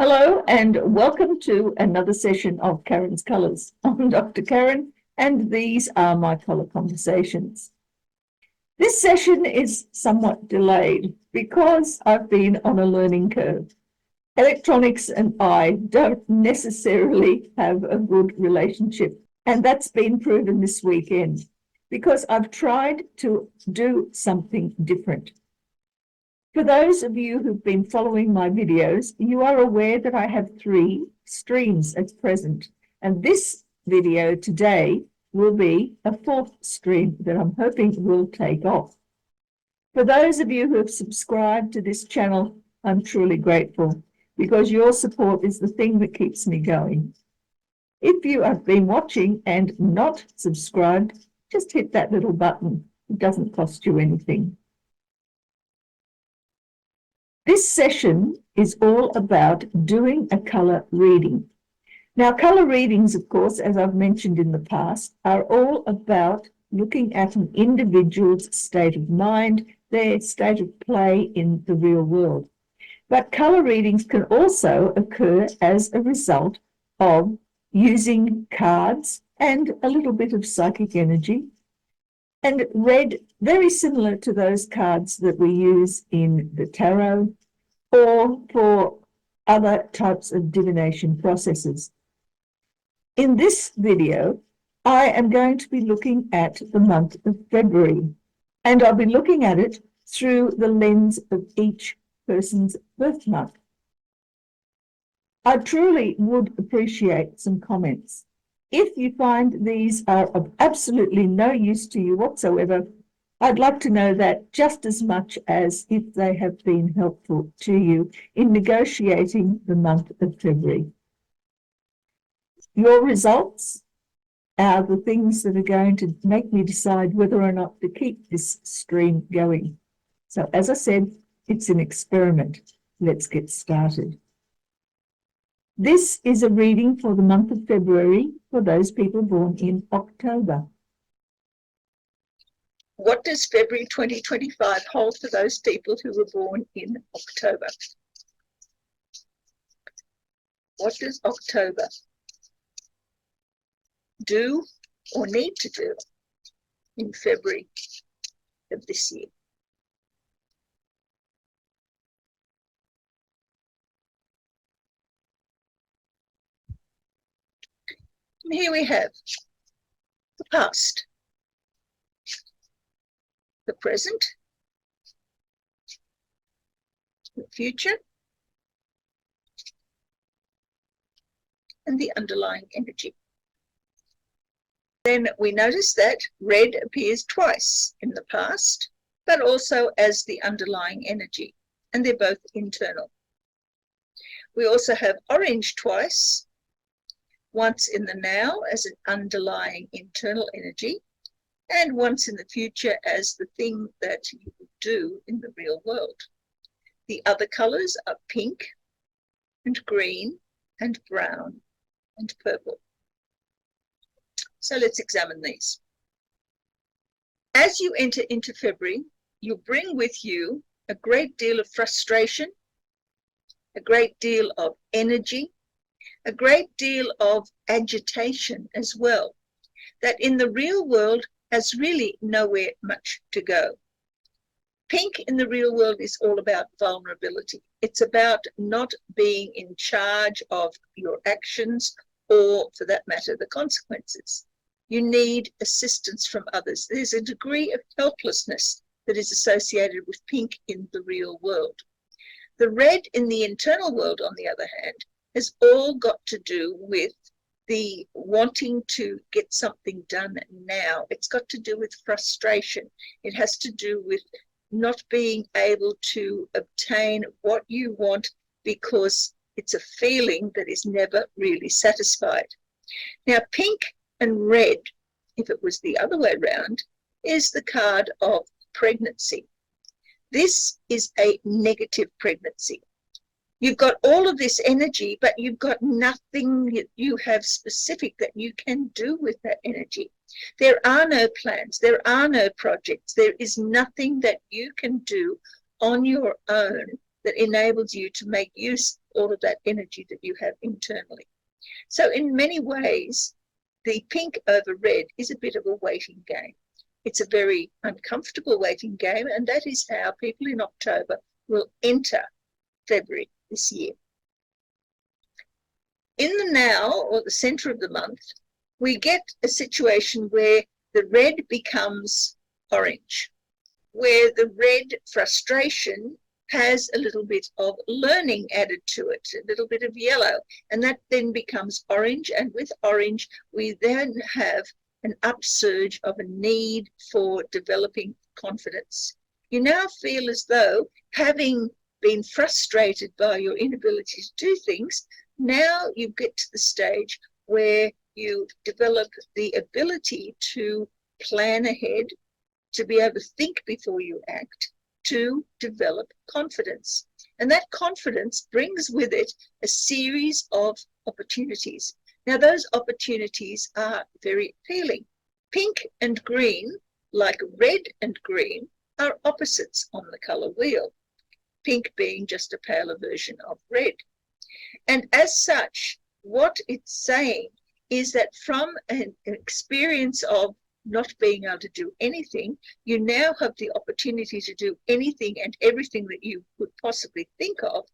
Hello and welcome to another session of Karen's Colours. I'm Dr. Karen and these are my colour conversations. This session is somewhat delayed because I've been on a learning curve. Electronics and I don't necessarily have a good relationship, and that's been proven this weekend because I've tried to do something different. For those of you who've been following my videos, you are aware that I have 3 streams at present, and this video today will be a 4th stream that I'm hoping will take off. For those of you who have subscribed to this channel, I'm truly grateful because your support is the thing that keeps me going. If you have been watching and not subscribed, just hit that little button. It doesn't cost you anything. This session is all about doing a colour reading. Now, colour readings, of course, as I've mentioned in the past, are all about looking at an individual's state of mind, their state of play in the real world. But colour readings can also occur as a result of using cards and a little bit of psychic energy, and read very similar to those cards that we use in the tarot or for other types of divination processes. In this video, I am going to be looking at the month of February, and I'll be looking at it through the lens of each person's birth month. I truly would appreciate some comments. If you find these are of absolutely no use to you whatsoever, I'd like to know that just as much as if they have been helpful to you in negotiating the month of February. Your results are the things that are going to make me decide whether or not to keep this stream going. So as I said, it's an experiment. Let's get started. This is a reading for the month of February for those people born in October. What does February 2025 hold for those people who were born in October? What does October do or need to do in February of this year? And here we have the past, the present, the future, and the underlying energy. Then we notice that red appears twice in the past, but also as the underlying energy, and they're both internal. We also have orange twice, once in the now as an underlying internal energy, and once in the future as the thing that you will do in the real world. The other colours are pink and green and brown and purple. So let's examine these. As you enter into February, you bring with you a great deal of frustration, a great deal of energy, a great deal of agitation as well, that in the real world has really nowhere much to go. Pink in the real world is all about vulnerability. It's about not being in charge of your actions or, for that matter, the consequences. You need assistance from others. There's a degree of helplessness that is associated with pink in the real world. The red in the internal world, on the other hand, has all got to do with the wanting to get something done now. It's got to do with frustration. It has to do with not being able to obtain what you want because it's a feeling that is never really satisfied. Now, pink and red, if it was the other way around, is the card of pregnancy. This is a negative pregnancy. You've got all of this energy, but you've got nothing you have specific that you can do with that energy. There are no plans. There are no projects. There is nothing that you can do on your own that enables you to make use of all of that energy that you have internally. So in many ways, the pink over red is a bit of a waiting game. It's a very uncomfortable waiting game, and that is how people in October will enter February this year. In the now, or the center of the month, we get a situation where the red becomes orange, where the red frustration has a little bit of learning added to it, a little bit of yellow, and that then becomes orange, and with orange we then have an upsurge of a need for developing confidence. You now feel as though, having been frustrated by your inability to do things, now you get to the stage where you develop the ability to plan ahead, to be able to think before you act, to develop confidence. And that confidence brings with it a series of opportunities. Now, those opportunities are very appealing. Pink and green, like red and green, are opposites on the color wheel, pink being just a paler version of red. And as such, what it's saying is that from an experience of not being able to do anything, you now have the opportunity to do anything and everything that you could possibly think of.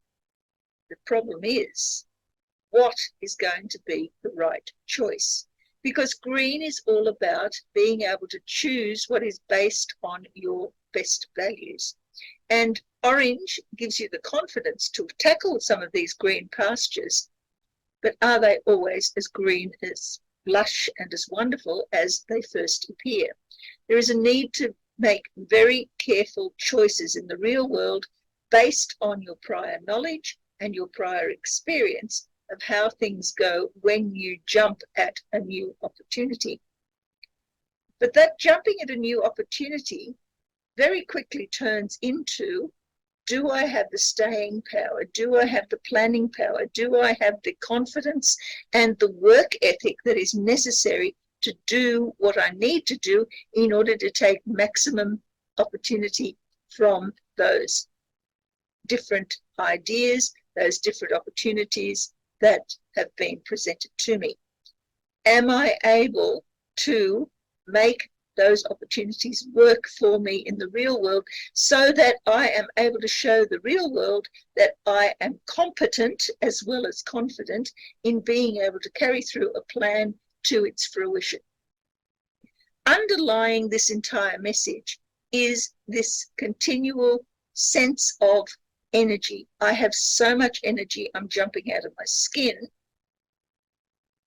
The problem is, what is going to be the right choice? Because green is all about being able to choose what is based on your best values. And orange gives you the confidence to tackle some of these green pastures, but are they always as green, as lush and as wonderful as they first appear? There is a need to make very careful choices in the real world based on your prior knowledge and your prior experience of how things go when you jump at a new opportunity. But that jumping at a new opportunity very quickly turns into, do I have the staying power? Do I have the planning power? Do I have the confidence and the work ethic that is necessary to do what I need to do in order to take maximum opportunity from those different ideas, those different opportunities that have been presented to me? Am I able to make those opportunities work for me in the real world so that I am able to show the real world that I am competent as well as confident in being able to carry through a plan to its fruition? Underlying this entire message is this continual sense of energy. I have so much energy, I'm jumping out of my skin.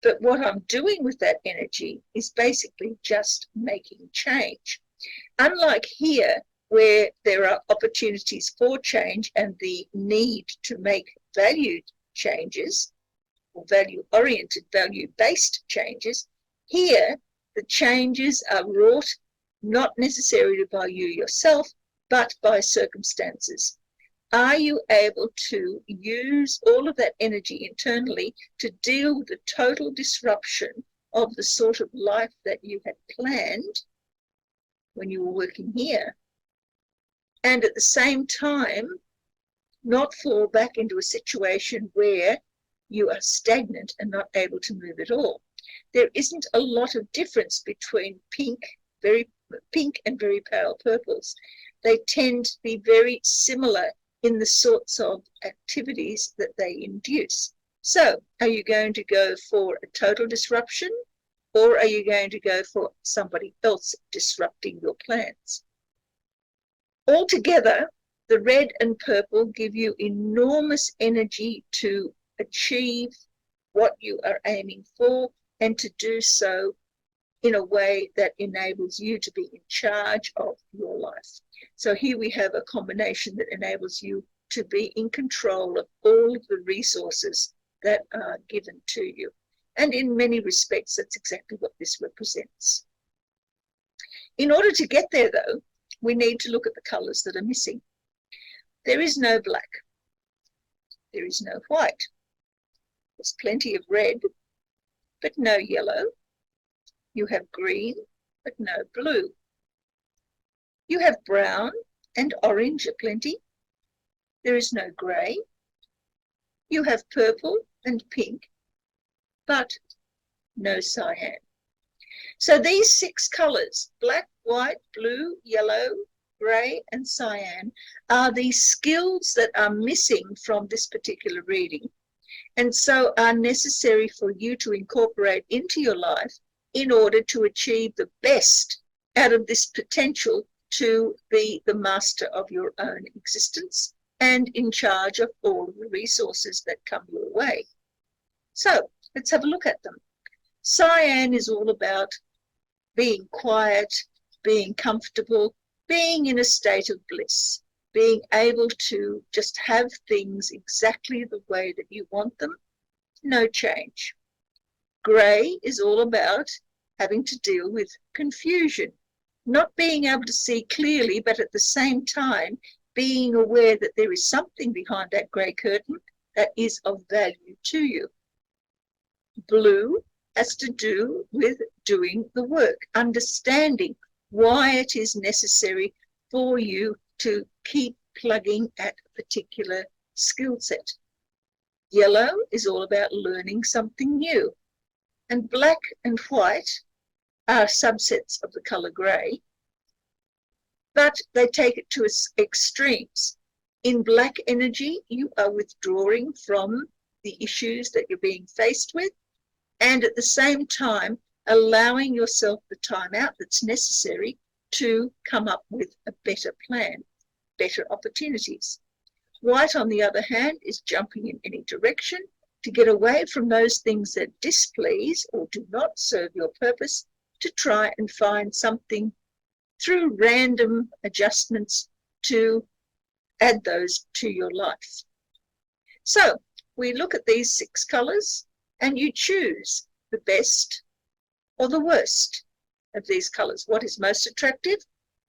But what I'm doing with that energy is basically just making change. Unlike here, where there are opportunities for change and the need to make valued changes, or value-oriented, value-based changes, here the changes are wrought not necessarily by you yourself, but by circumstances. Are you able to use all of that energy internally to deal with the total disruption of the sort of life that you had planned when you were working here, and at the same time not fall back into a situation where you are stagnant and not able to move at all? There isn't a lot of difference between pink and very pale purples. They tend to be very similar in the sorts of activities that they induce. So, are you going to go for a total disruption, or are you going to go for somebody else disrupting your plans? Altogether, the red and purple give you enormous energy to achieve what you are aiming for, and to do so in a way that enables you to be in charge of your life. So here we have a combination that enables you to be in control of all of the resources that are given to you. And in many respects, that's exactly what this represents. In order to get there, though, we need to look at the colours that are missing. There is no black. There is no white. There's plenty of red, but no yellow. You have green, but no blue. You have brown and orange aplenty, There is no grey. You have purple and pink, but no cyan. So these 6 colours, black, white, blue, yellow, grey and cyan, are the skills that are missing from this particular reading, and so are necessary for you to incorporate into your life in order to achieve the best out of this potential to be the master of your own existence and in charge of all of the resources that come your way. So let's have a look at them. Cyan is all about being quiet, being comfortable, being in a state of bliss, being able to just have things exactly the way that you want them, no change. Grey is all about having to deal with confusion, not being able to see clearly, but at the same time being aware that there is something behind that grey curtain that is of value to you. Blue has to do with doing the work, understanding why it is necessary for you to keep plugging at a particular skill set. Yellow is all about learning something new. And black and white are subsets of the colour grey, but they take it to extremes. In black energy, you are withdrawing from the issues that you're being faced with, and at the same time allowing yourself the time out that's necessary to come up with a better plan, better opportunities. White, on the other hand, is jumping in any direction to get away from those things that displease or do not serve your purpose, to try and find something through random adjustments to add those to your life. So we look at these 6 colours and you choose the best or the worst of these colours, what is most attractive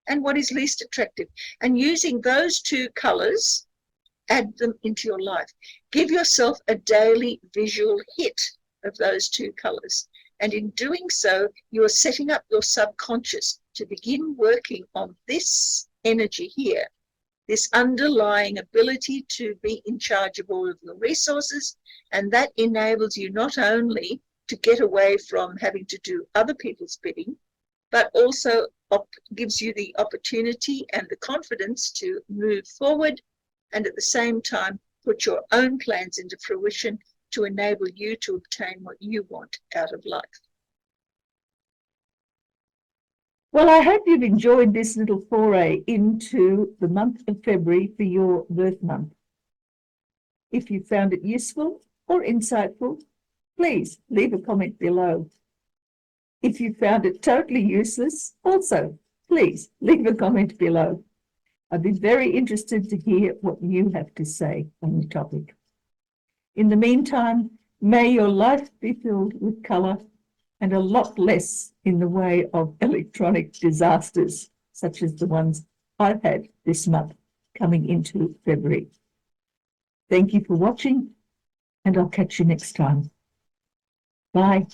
and what is least attractive. And using those 2 colours, add them into your life. Give yourself a daily visual hit of those 2 colours. And in doing so, you are setting up your subconscious to begin working on this energy here, this underlying ability to be in charge of all of your resources. And that enables you not only to get away from having to do other people's bidding, but also gives you the opportunity and the confidence to move forward and at the same time put your own plans into fruition to enable you to obtain what you want out of life. Well, I hope you've enjoyed this little foray into the month of February for your birth month. If you found it useful or insightful, please leave a comment below. If you found it totally useless, also, please leave a comment below. I'd be very interested to hear what you have to say on the topic. In the meantime, may your life be filled with colour and a lot less in the way of electronic disasters, such as the ones I've had this month coming into February. Thank you for watching, and I'll catch you next time. Bye.